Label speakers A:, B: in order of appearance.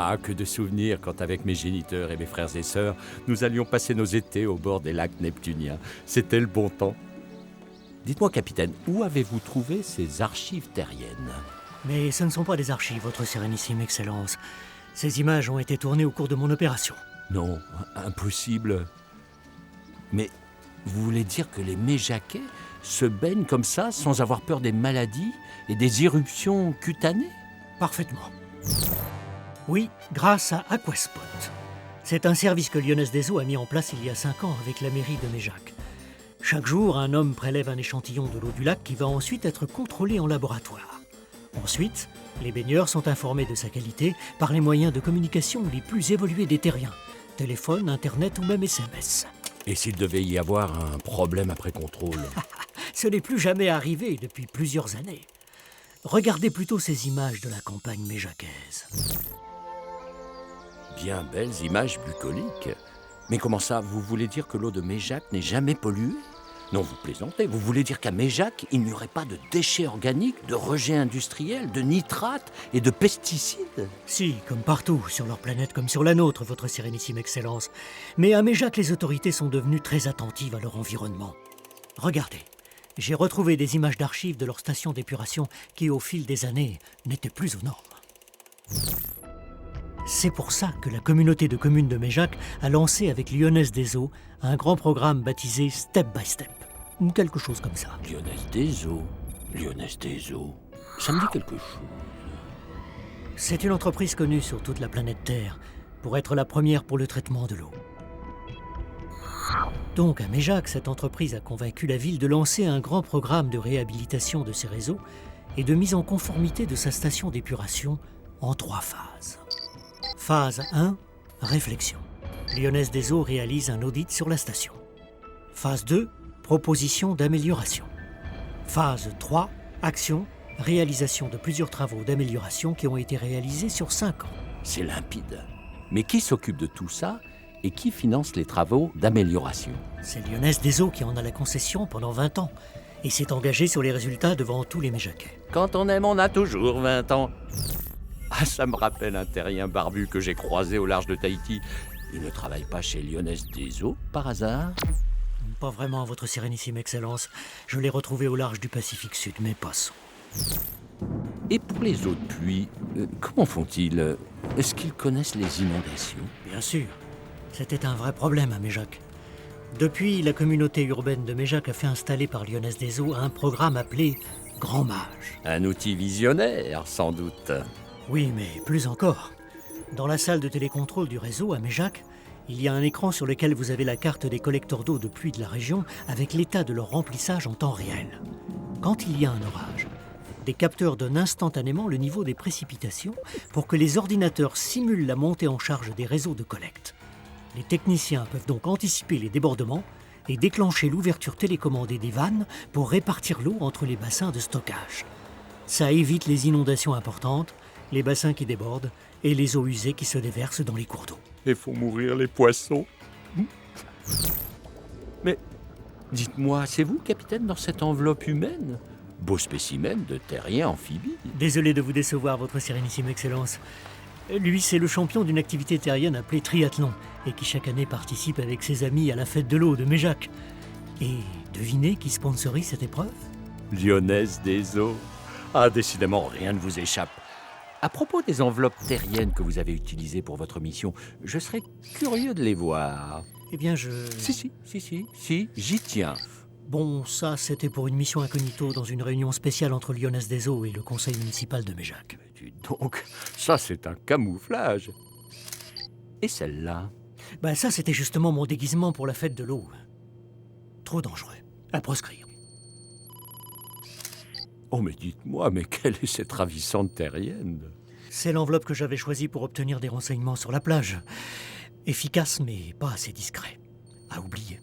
A: Ah, que de souvenirs quand avec mes géniteurs et mes frères et sœurs, nous allions passer nos étés au bord des lacs neptuniens. C'était le bon temps. Dites-moi, capitaine, où avez-vous trouvé ces archives terriennes?
B: Mais ce ne sont pas des archives, votre sérénissime Excellence. Ces images ont été tournées au cours de mon opération.
A: Non, impossible. Mais vous voulez dire que les Méjaquais se baignent comme ça sans avoir peur des maladies et des éruptions cutanées?
B: Parfaitement. Oui, grâce à Aquaspot. C'est un service que Lyonnaise des Eaux a mis en place il y a 5 ans avec la mairie de Méjac. Chaque jour, un homme prélève un échantillon de l'eau du lac qui va ensuite être contrôlé en laboratoire. Ensuite, les baigneurs sont informés de sa qualité par les moyens de communication les plus évolués des terriens. Téléphone, Internet ou même SMS.
A: Et s'il devait y avoir un problème après contrôle?
B: Ce n'est plus jamais arrivé depuis plusieurs années. Regardez plutôt ces images de la campagne méjacaise.
A: Bien belles images bucoliques. Mais comment ça, vous voulez dire que l'eau de Méjac n'est jamais polluée? Non, vous plaisantez. Vous voulez dire qu'à Méjac, il n'y aurait pas de déchets organiques, de rejets industriels, de nitrates et de pesticides?
B: Si, comme partout, sur leur planète comme sur la nôtre, votre sérénissime Excellence. Mais à Méjac, les autorités sont devenues très attentives à leur environnement. Regardez, j'ai retrouvé des images d'archives de leur station d'épuration qui, au fil des années, n'étaient plus aux normes. C'est pour ça que la communauté de communes de Méjac a lancé avec Lyonnaise des Eaux un grand programme baptisé Step by Step, ou quelque chose comme ça.
A: Lyonnaise des Eaux. Lyonnaise des Eaux. Ça me dit quelque chose.
B: C'est une entreprise connue sur toute la planète Terre pour être la première pour le traitement de l'eau. Donc à Méjac, cette entreprise a convaincu la ville de lancer un grand programme de réhabilitation de ses réseaux et de mise en conformité de sa station d'épuration en 3 phases. Phase 1, réflexion. Lyonnaise des Eaux réalise un audit sur la station. Phase 2, proposition d'amélioration. Phase 3, action, réalisation de plusieurs travaux d'amélioration qui ont été réalisés sur 5 ans.
A: C'est limpide. Mais qui s'occupe de tout ça et qui finance les travaux d'amélioration?
B: C'est Lyonnaise des Eaux qui en a la concession pendant 20 ans et s'est engagée sur les résultats devant tous les Méjaquais.
A: Quand on aime, on a toujours 20 ans. Ah, ça me rappelle un terrien barbu que j'ai croisé au large de Tahiti. Il ne travaille pas chez Lyonnaise des Eaux, par hasard?
B: Pas vraiment, votre sérénissime Excellence. Je l'ai retrouvé au large du Pacifique Sud, mais passons.
A: Et pour les eaux de pluie, comment font-ils? Est-ce qu'ils connaissent les inondations?
B: Bien sûr. C'était un vrai problème à Méjac. Depuis, la communauté urbaine de Méjac a fait installer par Lyonnaise des Eaux un programme appelé Grand Mage.
A: Un outil visionnaire, sans doute.
B: Oui, mais plus encore. Dans la salle de télécontrôle du réseau à Méjac, il y a un écran sur lequel vous avez la carte des collecteurs d'eau de pluie de la région avec l'état de leur remplissage en temps réel. Quand il y a un orage, des capteurs donnent instantanément le niveau des précipitations pour que les ordinateurs simulent la montée en charge des réseaux de collecte. Les techniciens peuvent donc anticiper les débordements et déclencher l'ouverture télécommandée des vannes pour répartir l'eau entre les bassins de stockage. Ça évite les inondations importantes, les bassins qui débordent et les eaux usées qui se déversent dans les cours d'eau.
A: Et font mourir les poissons. Mais dites-moi, c'est vous, capitaine, dans cette enveloppe humaine? Beau spécimen de terrien amphibie.
B: Désolé de vous décevoir, votre sérénissime Excellence. Lui, c'est le champion d'une activité terrienne appelée triathlon et qui chaque année participe avec ses amis à la fête de l'eau de Méjac. Et devinez qui sponsorise cette épreuve?
A: Lyonnaise des Eaux. Ah, décidément, rien ne vous échappe. À propos des enveloppes terriennes que vous avez utilisées pour votre mission, je serais curieux de les voir.
B: Eh bien,
A: Si, j'y tiens.
B: Bon, ça, c'était pour une mission incognito dans une réunion spéciale entre Lyonnaise des Eaux et le conseil municipal de Méjac.
A: Mais dis donc, ça c'est un camouflage. Et celle-là?
B: Ça, c'était justement mon déguisement pour la fête de l'eau. Trop dangereux. À proscrire.
A: Oh, mais dites-moi, mais quelle est cette ravissante terrienne?
B: C'est l'enveloppe que j'avais choisie pour obtenir des renseignements sur la plage. Efficace, mais pas assez discret. À oublier.